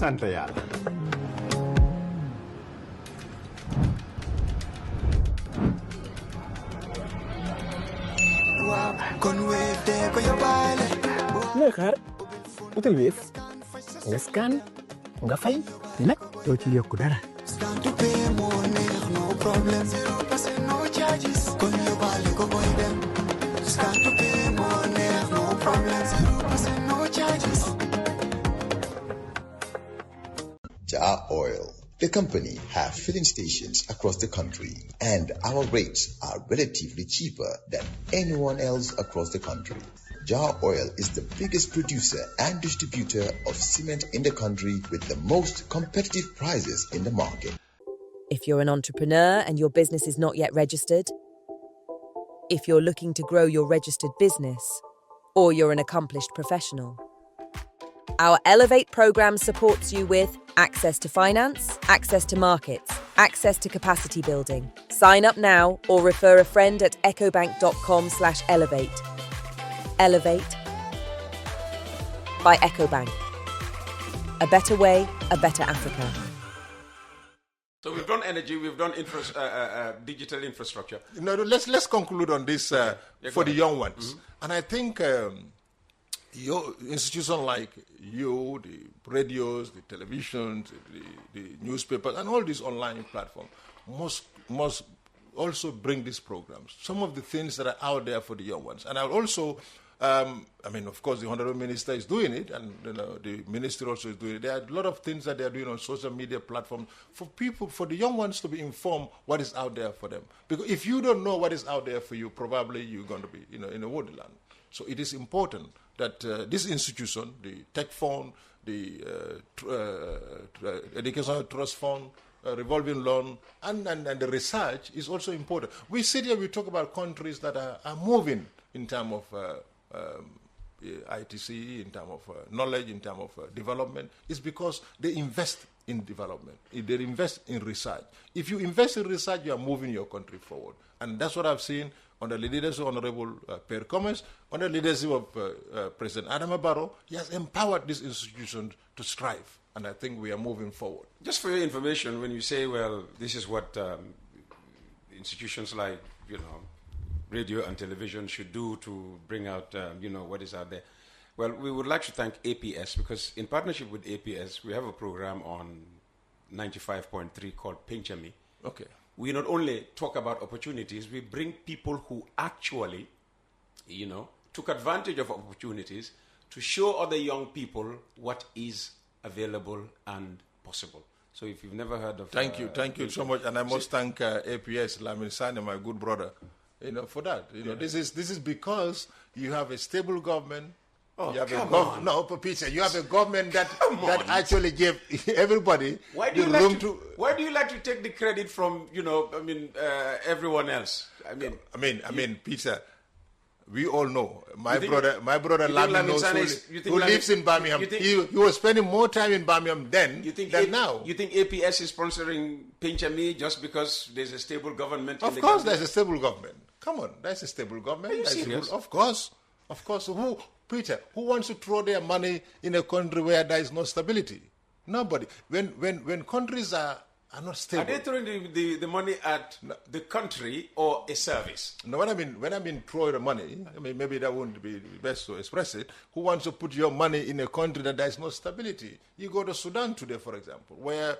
sant yàlla. looy xaar utal Wave nga scan nga fay te nag doo ci yokku dara. Jar Oil, the company, have filling stations across the country, and our rates are relatively cheaper than anyone else across the country. Jar Oil is the biggest producer and distributor of cement in the country with the most competitive prices in the market. If you're an entrepreneur and your business is not yet registered, if you're looking to grow your registered business, or you're an accomplished professional, our Elevate program supports you with access to finance, access to markets, access to capacity building. Sign up now or refer a friend at ecobank.com/elevate. Elevate by EcoBank. A better way, a better Africa. So we've done energy, we've done digital infrastructure. No, let's conclude on this for the young ones. Mm-hmm. And I think your institutions like you, the radios, the televisions, the newspapers, and all these online platforms must also bring these programs. Some of the things that are out there for the young ones. And I'll also, of course, the Honorable Minister is doing it, and the Minister also is doing it. There are a lot of things that they are doing on social media platforms for people, for the young ones to be informed what is out there for them. Because if you don't know what is out there for you, probably you're going to be in a wonderland. So it is important that this institution, the Tech Fund, the Educational Trust Fund, revolving loan, and the research is also important. We sit here, we talk about countries that are moving in terms of ITC, in terms of knowledge, in terms of development. It's because they invest in development. They invest in research. If you invest in research, you are moving your country forward. And that's what I've seen under the leadership of Honorable Per Commerce, under the leadership of President Adama Barrow. He has empowered this institution to strive. And I think we are moving forward. Just for your information, when you say, well, this is what institutions like, radio and television should do to bring out, what is out there. Well, we would like to thank APS because in partnership with APS, we have a program on 95.3 called Pinchami. Okay. We not only talk about opportunities, we bring people who actually, took advantage of opportunities to show other young people what is available and possible. So if you've never heard of... Thank you so much. And I must thank APS, Lamin Sane, my good brother, for that. This is because you have a stable government. Oh, you have come on. No, Peter, you have a government that actually gave everybody Why do you like to take the credit from, everyone else? Peter, we all know. My brother Lamin knows who lives in Birmingham. He was spending more time in Birmingham then than now. You think APS is sponsoring Pinchami just because there's a stable government? Of course there's a stable government. Come on, there's a stable government. Are you serious? Of course. Peter, who wants to throw their money in a country where there is no stability? Nobody. When countries are not stable. Are they throwing the money at the country or a service? No, when I mean throw the money, maybe that wouldn't be the best to express it. Who wants to put your money in a country that there is no stability? You go to Sudan today, for example, where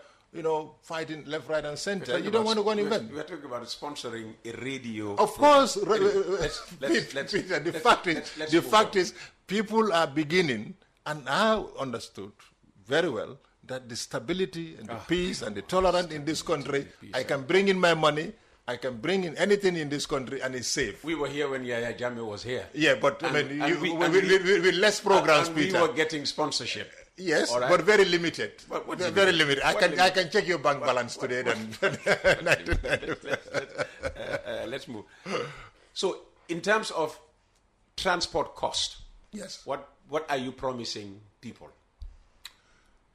fighting left, right, and center. You don't want to go and invent. We're talking about sponsoring a radio. Of course, Peter, the fact is, people are beginning, and I understood very well that the stability and the peace and the tolerance in this country, I can bring in my money, I can bring in anything in this country, and it's safe. We were here when Yahya Jammeh was here. Yeah, but with less programs, Peter. We were getting sponsorship. Yes, right. But very limited. Very limited. I can check your bank balance today. Let's move. So, in terms of transport cost, yes. What are you promising people?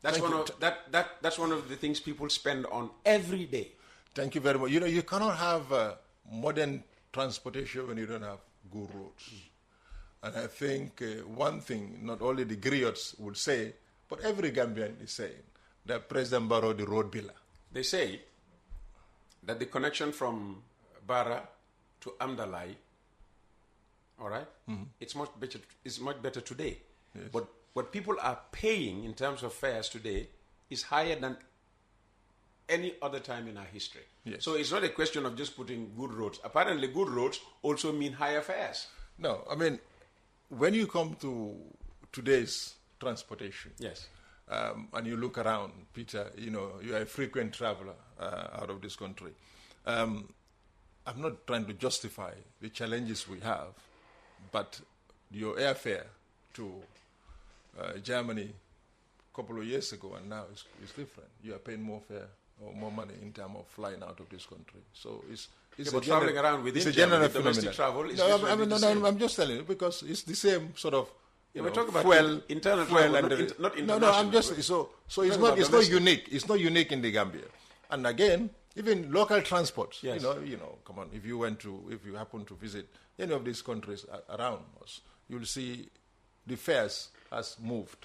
That's one of the things people spend on every day. Thank you very much. You cannot have modern transportation when you don't have good roads. And I think one thing, not only the griots would say, but every Gambian is saying, that President Barrow the road builder. They say that the connection from Barra to Amdalai, all right, it's much better today. Yes. But what people are paying in terms of fares today is higher than any other time in our history. Yes. So it's not a question of just putting good roads. Apparently, good roads also mean higher fares. No, I mean, when you come to today's transportation, Yes. And you look around, Peter, you are a frequent traveler out of this country. I'm not trying to justify the challenges we have, but your airfare to Germany a couple of years ago and now is different. You are paying more fare or more money in terms of flying out of this country. So it's but traveling around within it's a general Germany, domestic phenomenon. travel is I'm just telling you because it's the same sort of. We're talking about fuel, internal fuel travel, and not international. No, I'm just so it's not domestic. unique. It's not unique in the Gambia. And again, even local transports. Yes. Come on. If you happen to visit any of these countries around us, you'll see the fares has moved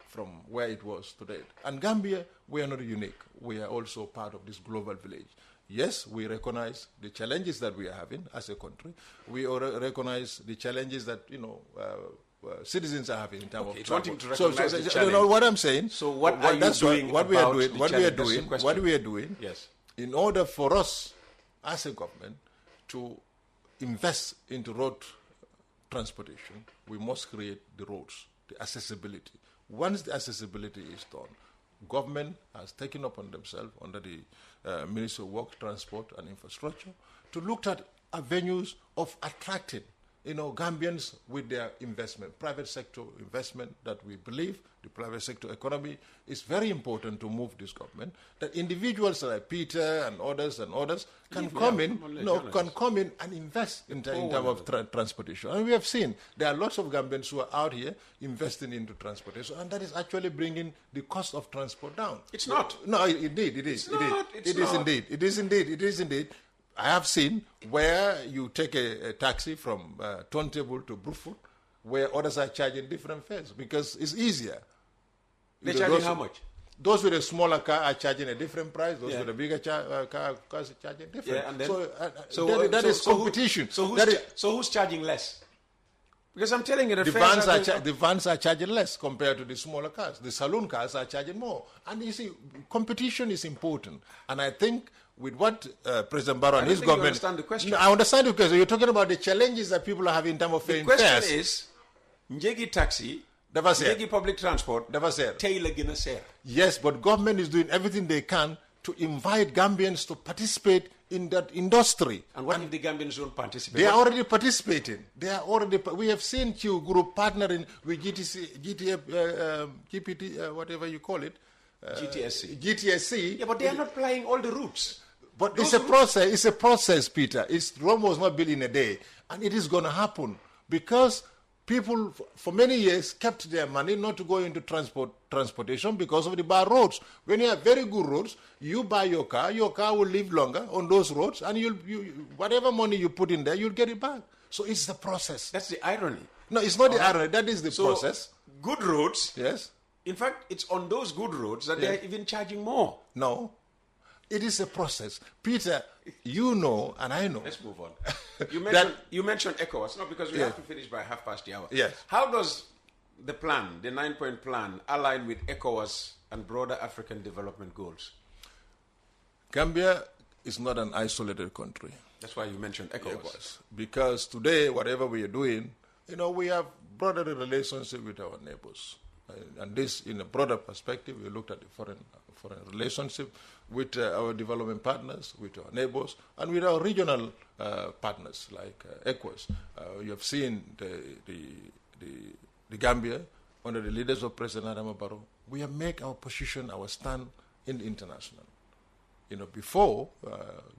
from where it was today. And Gambia, we are not unique. We are also part of this global village. Yes, we recognize the challenges that we are having as a country. We recognize the challenges that citizens are having in terms of wanting travel. to recognize the challenge. What I'm saying. So what are you doing what we are doing? Yes. In order for us as a government to invest into road transportation, we must create the roads, the accessibility. Once the accessibility is done, government has taken upon themselves under the Ministry of Work, Transport and Infrastructure to look at avenues of attracting Gambians with their investment, private sector investment that we believe the private sector economy is very important to move this government, that individuals like Peter and others can come in and invest in terms of transportation. And we have seen there are lots of Gambians who are out here investing into transportation, and that is actually bringing the cost of transport down. It's not. No, indeed, it is. It is indeed. I have seen where you take a taxi from Turntable to Brufut, where others are charging different fares because it's easier. They're charging how much? Those with a smaller car are charging a different price. Those with a bigger cars are charging different. Yeah, and then, that is competition. So who's charging less? Because I'm telling you, the vans are charging less compared to the smaller cars. The saloon cars are charging more. And you see, competition is important. And I think with what President Barrow and his government... I understand the question. No, I understand the question. You're talking about the challenges that people are having in terms of paying fares. The question is, Njegi taxi, Njegi public transport, Taylor Guinness. Yes, but government is doing everything they can to invite Gambians to participate in that industry. And what if the Gambians don't participate? They are already participating. We have seen Q Group partnering with GPT, whatever you call it. GTSC. Yeah, but they are not plying all the routes. But it's a process. It's a process, Peter. Rome was not built in a day. And it is going to happen because people for many years kept their money not to go into transportation because of the bad roads. When you have very good roads, you buy your car will live longer on those roads, and you whatever money you put in there, you'll get it back. So it's the process. That's the irony. No, it's not the irony. That is the process. Good roads. Yes. In fact, it's on those good roads that they're even charging more. No. It is a process. Peter, you know, and I know. Let's move on. You mentioned ECOWAS, not because we have to finish by 1:30. Yes. How does the plan, the 9-point plan, align with ECOWAS and broader African development goals? Gambia is not an isolated country. That's why you mentioned ECOWAS. Because today, whatever we are doing, we have broader relationship with our neighbors. And this, in a broader perspective, we looked at the foreign relationship with our development partners, with our neighbors, and with our regional partners like ECOWAS. You have seen the Gambia under the leaders of President Adama Barrow. We have made our position, our stand in the international. Before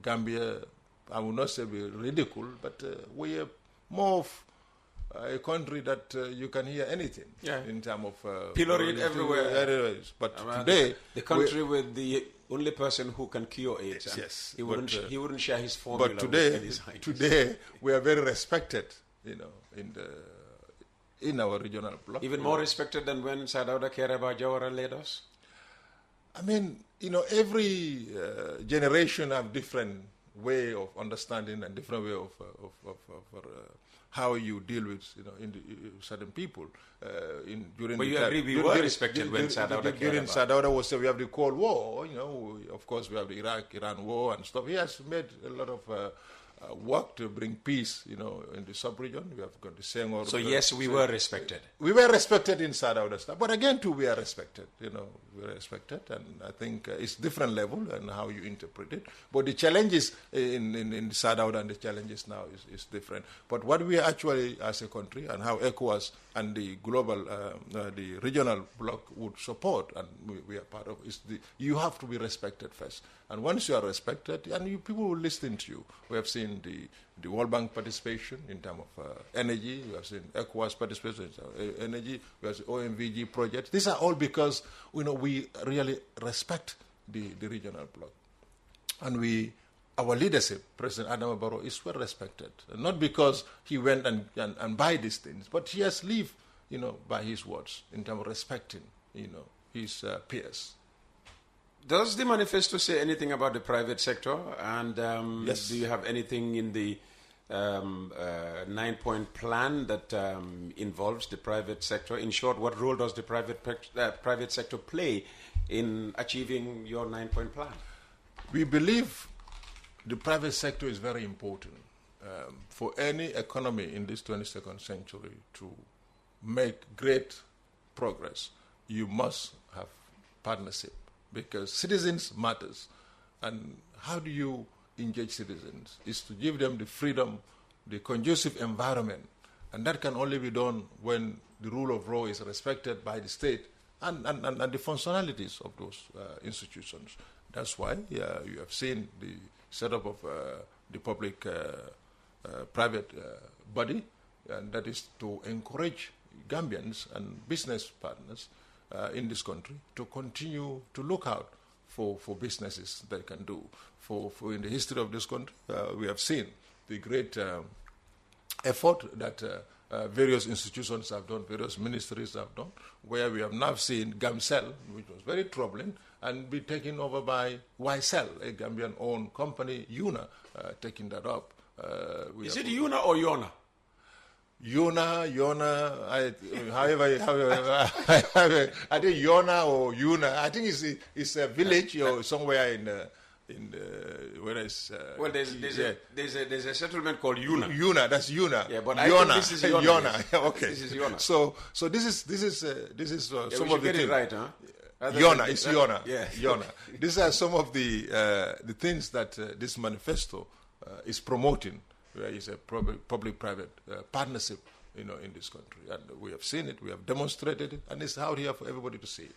Gambia, I will not say we're ridiculed, but we are more of a country that you can hear anything in terms of pilloried everywhere. But today, the country with the only person who can cure it. Yes, he wouldn't share his formula. But today, with today we are very respected. In our regional bloc. Even more respected than when Sadauda Kereba Jawara led us. I mean, every generation have different way of understanding and different way of how you deal with certain people. During but the you time, agree we were respected when Sadauda came during Sadauda was we have the Cold War. Of course we have the Iraq-Iran war and stuff. He has made a lot of work to bring peace, in the sub-region. We have got the Senghor. So yes, we were respected. We were respected in Sadauda stuff, but again too we are respected. We are respected, and I think it's different level and how you interpret it. But the challenges in Sadauda and the challenges now is different. But what we actually as a country and how ECOWAS and the global, the regional bloc would support, and we are part of, is you have to be respected first. And once you are respected, and people will listen to you. We have seen the World Bank participation in terms of energy. We have seen ECOWAS participation in energy. We have seen OMVG projects. These are all because we really respect the regional bloc. And our leadership, President Adama Barrow, is well respected. Not because he went and buy these things, but he has lived, by his words in terms of respecting, his peers. Does the manifesto say anything about the private sector? And yes. Do you have anything in the 9-point plan that involves the private sector? In short, what role does the private sector play in achieving your 9-point plan? We believe the private sector is very important for any economy in this 22nd century to make great progress. You must have partnership, because citizens matters. And how do you engage citizens? Is to give them the freedom, the conducive environment. And that can only be done when the rule of law is respected by the state and the functionalities of those institutions. That's why you have seen the setup of the public-private body, and that is to encourage Gambians and business partners in this country to continue to look out for businesses that can do. For in the history of this country, we have seen the great effort that various institutions have done, various ministries have done, where we have now seen Gamcel, which was very troubling, and be taken over by YCell, a Gambian-owned company, UNA, taking that up. Is it UNA or Yona? Yona, I think Yona or Yuna. I think it's a village or somewhere in where is. Well, there's a settlement called Yuna. Yuna, that's Yuna. Yeah, but I think this is Yona. Yona. Yes. Okay. This is Yona. So this is some of the things. Right, huh? Yona, it's Yona. Yeah. Yona. These are some of the things that this manifesto is promoting. Where is a public-private partnership, in this country, and we have seen it, we have demonstrated it, and it's out here for everybody to see it.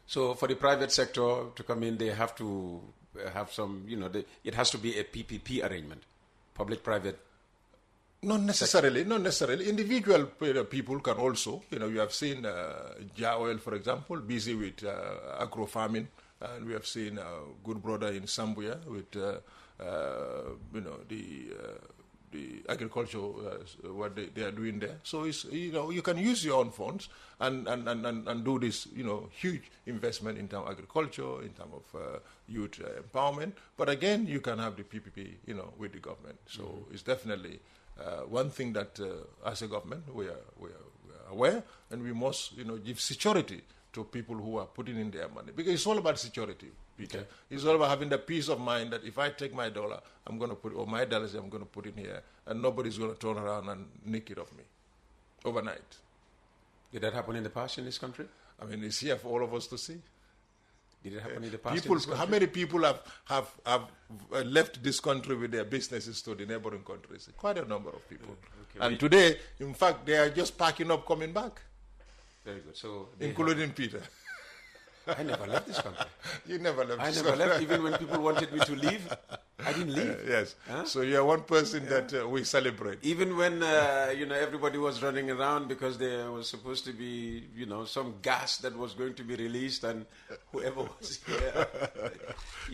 So, for the private sector to come in, they have to have some, it has to be a PPP arrangement, public-private. Not necessarily. Individual people can also, you have seen Ja Oil, for example, busy with agro farming, and we have seen a good brother in Zambia with, the agriculture, what they are doing there. So it's, you can use your own funds and do this, huge investment in terms of agriculture, in terms of youth empowerment. But again, you can have the PPP, with the government. So it's definitely one thing that as a government we are aware, and we must, give security to people who are putting in their money, because it's all about security, Peter. Okay. It's all about having the peace of mind that if I take my dollar, I'm going to put, or my dollars, I'm going to put in here, and nobody's going to turn around and nick it off me overnight. Did that happen in the past in this country? I mean, it's here for all of us to see. Did it happen in the past? People, how many people have left this country with their businesses to the neighboring countries? Quite a number of people. Okay. And today, in fact, they are just packing up, coming back. Very good. So, including Peter. I never left this country. You never left. I never left. Even when people wanted me to leave, I didn't leave. Yes. Huh? So you are one person that we celebrate. Even when everybody was running around because there was supposed to be some gas that was going to be released, and whoever was here.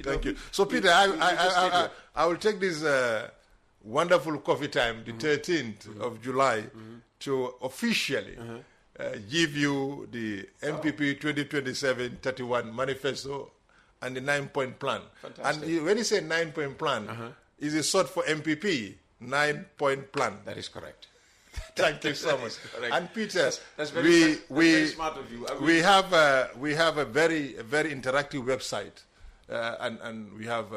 Thank you. So Peter, I will take this wonderful coffee time, the 13th of July, to officially. Give you the NPP 2027-31 manifesto and the 9-point plan. Fantastic. And when you say 9-point plan, is it short for NPP? 9-point plan. That is correct. Thank you so much. And Peter, that's very smart of you. We have a very interactive website, and we have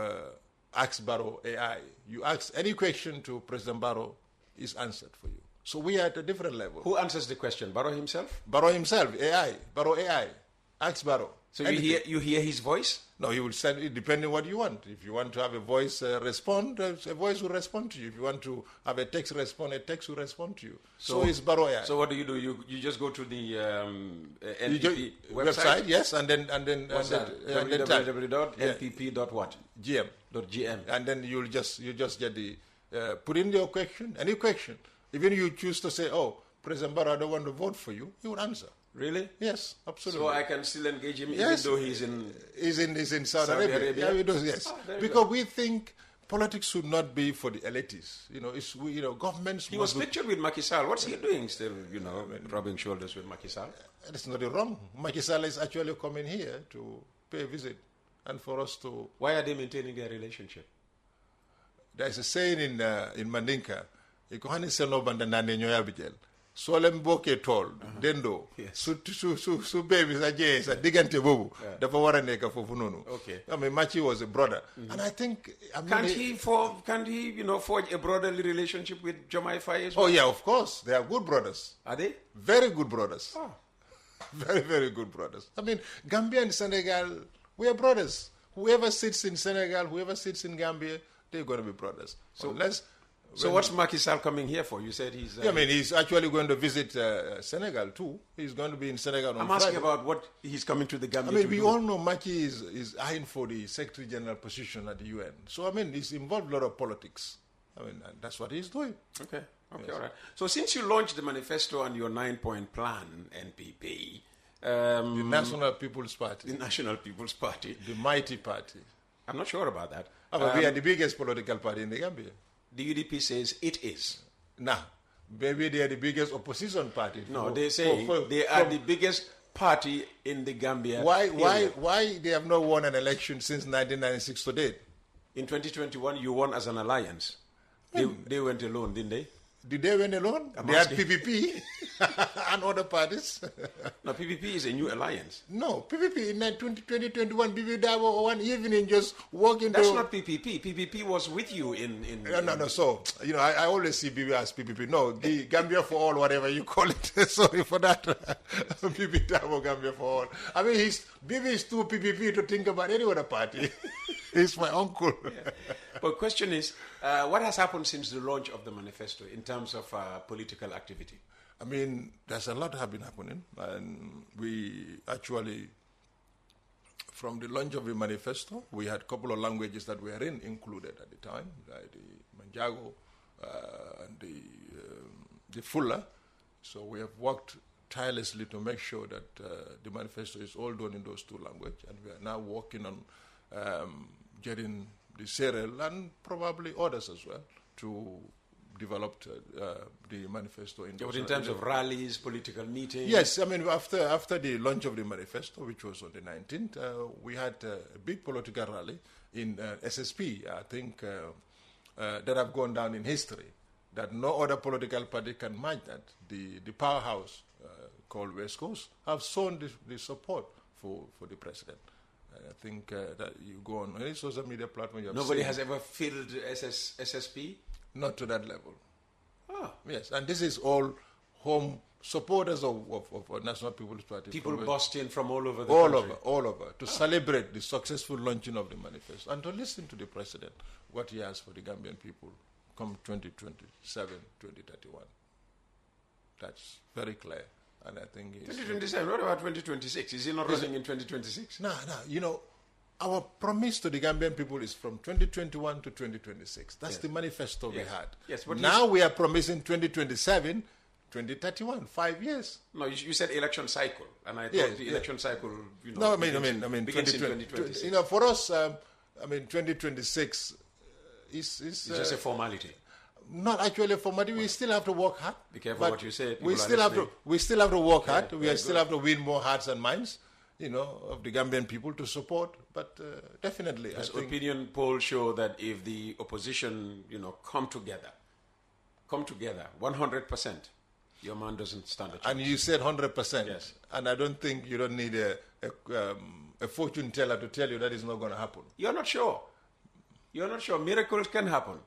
Ask Barrow AI. You ask any question to President Barrow, is answered for you. So we are at a different level. Who answers the question? Barrow himself? Barrow himself, AI. Barrow AI. Ask Barrow. So you hear his voice? No, he will send it depending what you want. If you want to have a voice respond, a voice will respond to you. If you want to have a text respond, a text will respond to you. So it's Barrow AI. So what do? You just go to the NPP website, yes, and then www.npp.what? GM. And then you just get the put in your question, any question. Even you choose to say, "Oh, President Barrow, I don't want to vote for you," he will answer. Really? Yes, absolutely. So I can still engage him yes. even though he's in Saudi Arabia. Yeah, he does, yes. Because we think politics should not be for the elites. Governments. He was pictured with Macky Sall. What's he doing still, rubbing shoulders with Macky Sall? That's not wrong. Macky Sall is actually coming here to pay a visit and for us to... Why are they maintaining their relationship? There's a saying in Mandinka, Solem boke tol dendo su baby sa je sa digante bobu dafa wara nek fofu nonu. Okay. I mean Machi was a brother. And I think can't he forge a brotherly relationship with Jomai Faye as well? Oh yeah, of course. They are good brothers. Are they? Very good brothers. Oh. Very, very good brothers. I mean, Gambia and Senegal, we are brothers. Whoever sits in Senegal, whoever sits in Gambia, they're going to be brothers. So what's Macky Sall coming here for? You said he's... he's actually going to visit Senegal too. He's going to be in Senegal on Friday. I'm asking about what he's coming to the Gambia to we do. all know Macky is eyeing for the Secretary General position at the UN. So, he's involved in a lot of politics. And that's what he's doing. Okay, yes. All right. So since you launched the manifesto and your 9-point plan, NPP... the National People's Party. The National People's Party. The mighty party. I'm not sure about that. We are the biggest political party in the Gambia. The UDP says it is. Nah, maybe they are the biggest opposition party. No, they say they are the biggest party in the Gambia. Why they have not won an election since 1996 to date? In 2021, you won as an alliance. They went alone, didn't they? Did they win alone? They had PPP and other parties. No, PPP is a new alliance. No, PPP in 2021, PPP Davo one evening just walking. That's not PPP. PPP was with you in. No. So I always see PPP as PPP. No, the Gambia for all, whatever you call it. Sorry for that. PPP Davo Gambia for all. BB is too PPP to think about any other party. He's my uncle. Yeah. But question is, what has happened since the launch of the manifesto in terms of political activity? There's a lot have been happening. And we actually, from the launch of the manifesto, we had a couple of languages that were included at the time, like the Manjago and the Fulla. So we have worked tirelessly to make sure that the manifesto is all done in those two languages. And we are now working on getting the serial and probably others as well to develop the manifesto. In terms of rallies, political meetings? Yes, after the launch of the manifesto, which was on the 19th, we had a big political rally in SSP, I think, that have gone down in history, that no other political party can match that. The powerhouse called West Coast have shown the support for the president. I think that you go on any social media platform. Nobody has ever filled SSP? Not to that level. Ah. Yes, and this is all home supporters of National People's Party. People bussed in from all over the country. All over, to celebrate the successful launching of the manifesto and to listen to the president, what he has for the Gambian people come 2027, 2031. That's very clear. And I think 2027. What about 2026? Is he not running in 2026? No. Our promise to the Gambian people is from 2021 to 2026. That's the manifesto we had. Yes, but now we are promising 2027, 2031, 5 years. No, you said election cycle, and I thought the election cycle. Begins in 2026. For us, 2026 is it's just a formality. Not actually for money. We still have to work hard. Be careful what you say. We still have to work hard. We still have to win more hearts and minds. of the Gambian people to support. But definitely, Does I think opinion polls show that if the opposition, come together, 100%, your man doesn't stand a chance? And you said 100%. Yes. And I don't think you don't need a fortune teller to tell you that is not going to happen. You're not sure. Miracles can happen.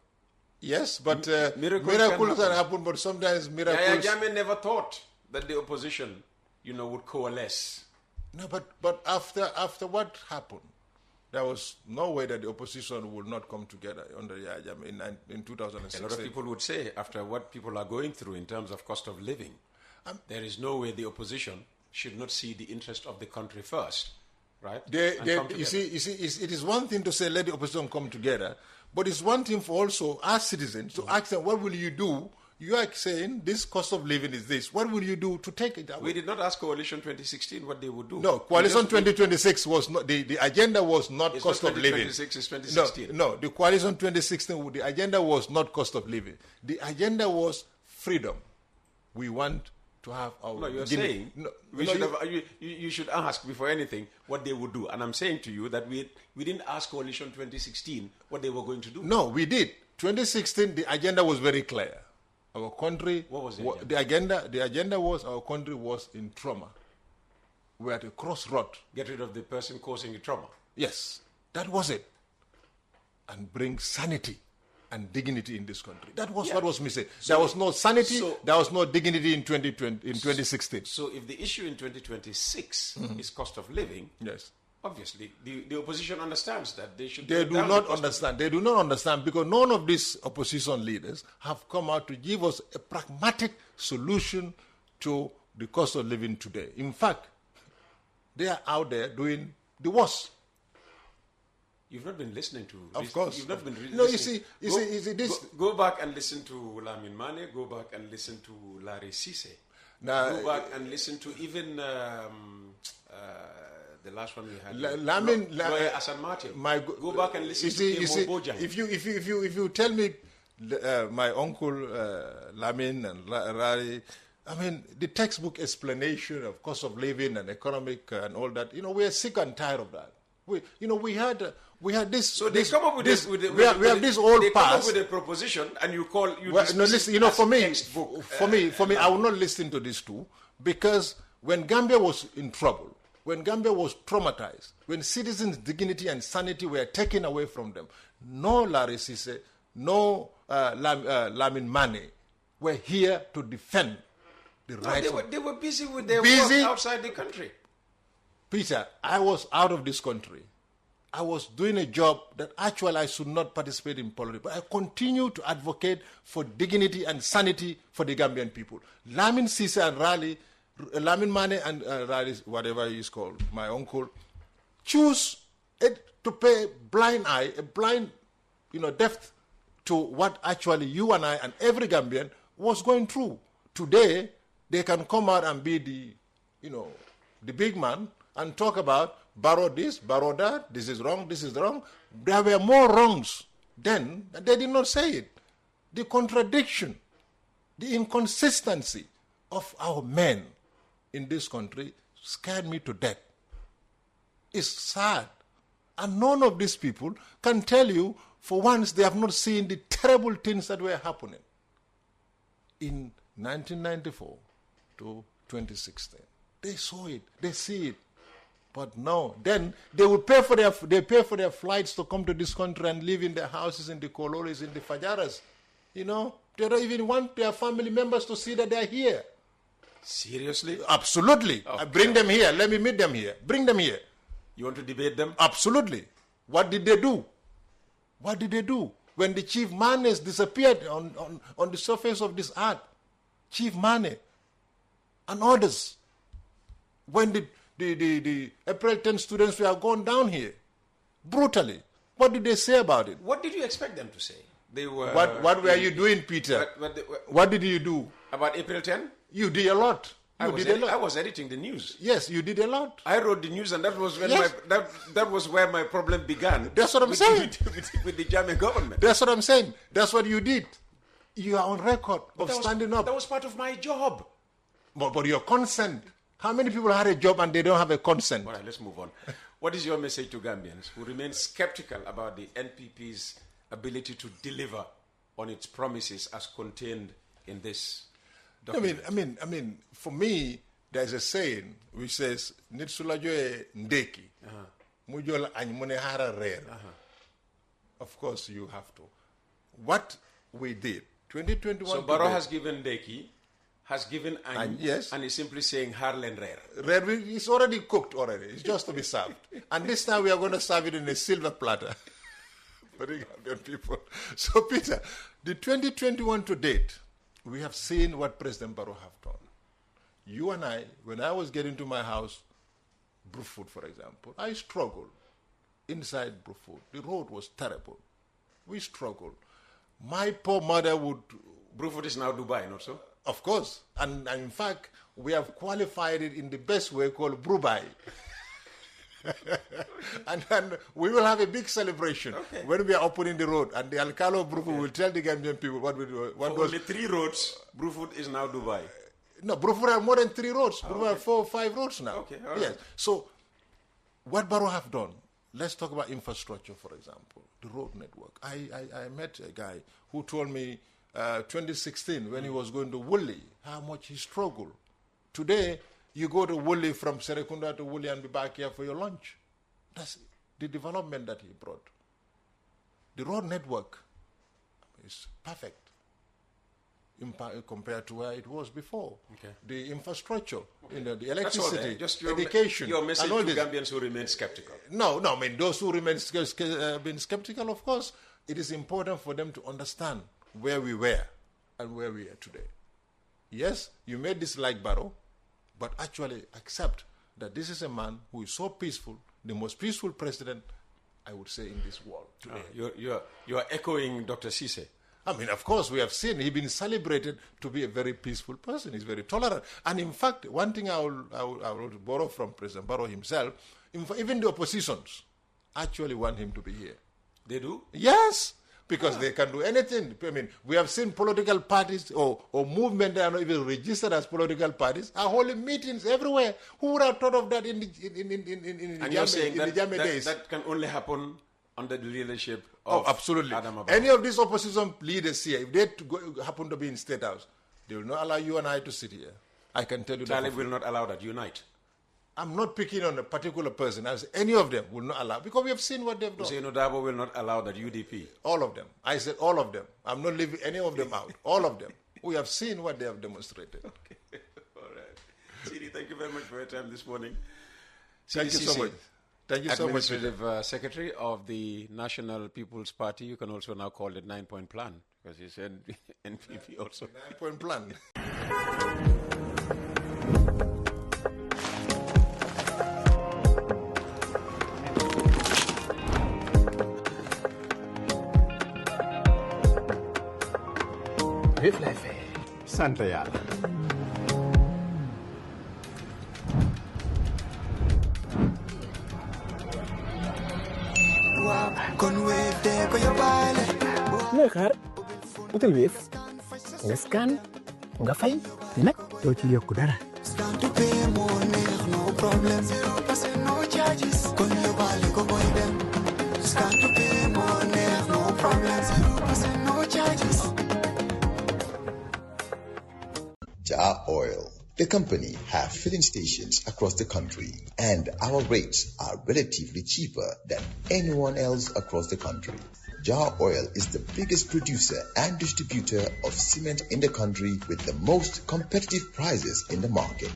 Yes, but miracles can happen, but sometimes miracles... Yahya Jammeh never thought that the opposition, would coalesce. No, but after what happened, there was no way that the opposition would not come together under Yahya Jammeh in 2016. A lot of people would say, after what people are going through in terms of cost of living, there is no way the opposition should not see the interest of the country first, right? You see, it is one thing to say, let the opposition come together, but it's one thing for also our citizens to ask them, what will you do? You are saying this cost of living is this. What will you do to take it away? We did not ask Coalition 2016 what they would do. No, Coalition 2026 was not, the agenda was not cost of living. 2026 is 2016. No, the Coalition 2016, the agenda was not cost of living. The agenda was freedom. We want to have our... No, you're saying you should ask before anything what they would do. And I'm saying to you that we didn't ask Coalition 2016 what they were going to do. No, we did. 2016, the agenda was very clear. Our country... What was the agenda? The agenda was our country was in trauma. We're at a crossroad. Get rid of the person causing the trauma. Yes, that was it. And bring sanity and dignity in this country. That was what was missing. There was no sanity, there was no dignity in 2016. So if the issue in 2026 is cost of living... Yes. Obviously, the opposition understands that they should... They do not understand. They do not understand because none of these opposition leaders have come out to give us a pragmatic solution to the cost of living today. In fact, they are out there doing the worst. You've not been listening to... Of course. You've not been No, listening. you see, this... Go back and listen to Lamin Mane. Go back and listen to Larry Ceesay. Go back and listen to even... the last one we had, Lawyer Hassan Martin. Go back and listen to Kemo Bojang. If you tell me my uncle Lamin and Rari, I mean the textbook explanation of cost of living and economic and all that, we are sick and tired of that. We had this. So they come up with this. We have this old they past. Come up with a proposition, and you call you. Well, no, listen. For me, textbook, I will not listen to this too, because when Gambia was in trouble, when Gambia was traumatized, when citizens' dignity and sanity were taken away from them, no Larry Ceesay, no Lamin Mane were here to defend the rights. They were busy with their work outside the country. Peter, I was out of this country. I was doing a job that actually I should not participate in politics, but I continue to advocate for dignity and sanity for the Gambian people. Lamin Ceesay and Lamin Mane and Rally, whatever he is called, my uncle, choose to pay a blind eye, a blind, depth to what actually you and I and every Gambian was going through. Today, they can come out and be the big man and talk about borrow this, borrow that, this is wrong, this is wrong. There were more wrongs then, and they did not say it. The contradiction, the inconsistency of our men in this country scared me to death. It's sad. And none of these people can tell you, for once, they have not seen the terrible things that were happening in 1994 to 2016. They saw it. They see it. But no, then they will pay for their flights to come to this country and live in their houses, in the Koloris, in the Fajaras. They don't even want their family members to see that they are here. Seriously? Absolutely. Bring them here. Let me meet them here. Bring them here. You want to debate them? Absolutely. What did they do? What did they do? When the Chief Manes disappeared on the surface of this earth, Chief Mane and others, when the April 10 students were gone down here, brutally, what did they say about it? What did you expect them to say? They were. What were you doing, Peter? What did you do? About April 10? You did a lot. I was editing the news. Yes, you did a lot. I wrote the news, and that was when that was where my problem began. That's what I'm saying. With the German government. That's what I'm saying. That's what you did. You are on record of standing up. That was part of my job. But your consent How many people had a job and they don't have a consent? All right, let's move on. What is your message to Gambians who remain skeptical about the NPP's ability to deliver on its promises as contained in this document? I mean, for me, there's a saying which says, "Nitsulajoe ndeki, mujola anymonehara rare." Of course, you have to. What we did, 2021. So Barrow has given ndeki, has given any, yes, and is simply saying harlen rare. Rare is already cooked already. It's just to be served. And this time we are going to serve it in a silver platter for the Gambian people. So Peter, the 2021 to date, we have seen what President Barrow have done. You and I, when I was getting to my house, Brufut, for example, I struggled inside Brufut. The road was terrible. We struggled. My poor mother would... Brufut is now Dubai, not so? Of course. And in fact, we have qualified it in the best way called Brubai. and we will have a big celebration when we are opening the road. And the Alcalo of Brufut will tell the Gambian people what we do. For only 3 roads, Brufut is now Dubai. No, Brufut have more than 3 roads. Brufut have 4 or 5 roads now. Okay, all right. Yes. So, what Barrow have done, let's talk about infrastructure, for example, the road network. I met a guy who told me 2016 when he was going to Woolly, how much he struggled. Today, you go to Woolly from Serekunda to Woolly and be back here for your lunch. That's the development that he brought. The road network is perfect compared to where it was before. Okay. The infrastructure, the electricity, education. Your message to Gambians who remain skeptical. No, I mean, those who remain skeptical, of course, it is important for them to understand where we were and where we are today. Yes, you may dislike Barrow, but actually accept that this is a man who is so peaceful, the most peaceful president, I would say, in this world today. You are echoing Dr. Ceesay. I mean, of course, we have seen he's been celebrated to be a very peaceful person. He's very tolerant. And in fact, one thing I will borrow from President Barrow himself, even the oppositions actually want him to be here. They do? Yes, because they can do anything. I mean, we have seen political parties or movements that are not even registered as political parties are holding meetings everywhere. Who would have thought of that in the Jammeh days? That can only happen under the leadership of absolutely. Adam Abba. Any of these opposition leaders here, if they happen to be in State House, they will not allow you and I to sit here. I can tell you that. Talib will not allow that. Unite. I'm not picking on a particular person. I say any of them will not allow, because we have seen what they've done. Hussein Odabo will not allow that. UDP. All of them. I said all of them. I'm not leaving any of them out. All of them. We have seen what they have demonstrated. Okay. All right. Seedy, thank you very much for your time this morning. Thank you so much. Thank you so much. Administrative Secretary of the National People's Party. You can also now call it 9-point plan, because you said NPP also. 9-point plan. Sant yàlla. Looy xaar utal Wave nga scan nga fay nag doo ci yokku dara. Jar Oil. The company have filling stations across the country, and our rates are relatively cheaper than anyone else across the country. Jar Oil is the biggest producer and distributor of cement in the country with the most competitive prices in the market.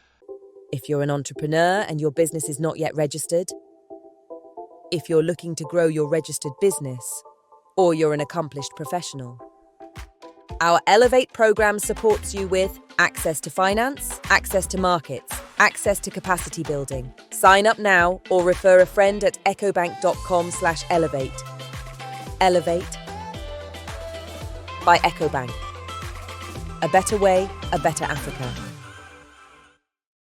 If you're an entrepreneur and your business is not yet registered, if you're looking to grow your registered business, or you're an accomplished professional, our Elevate program supports you with access to finance, access to markets, access to capacity building. Sign up now or refer a friend at ecobank.com/elevate. Elevate by EcoBank. A better way, a better Africa.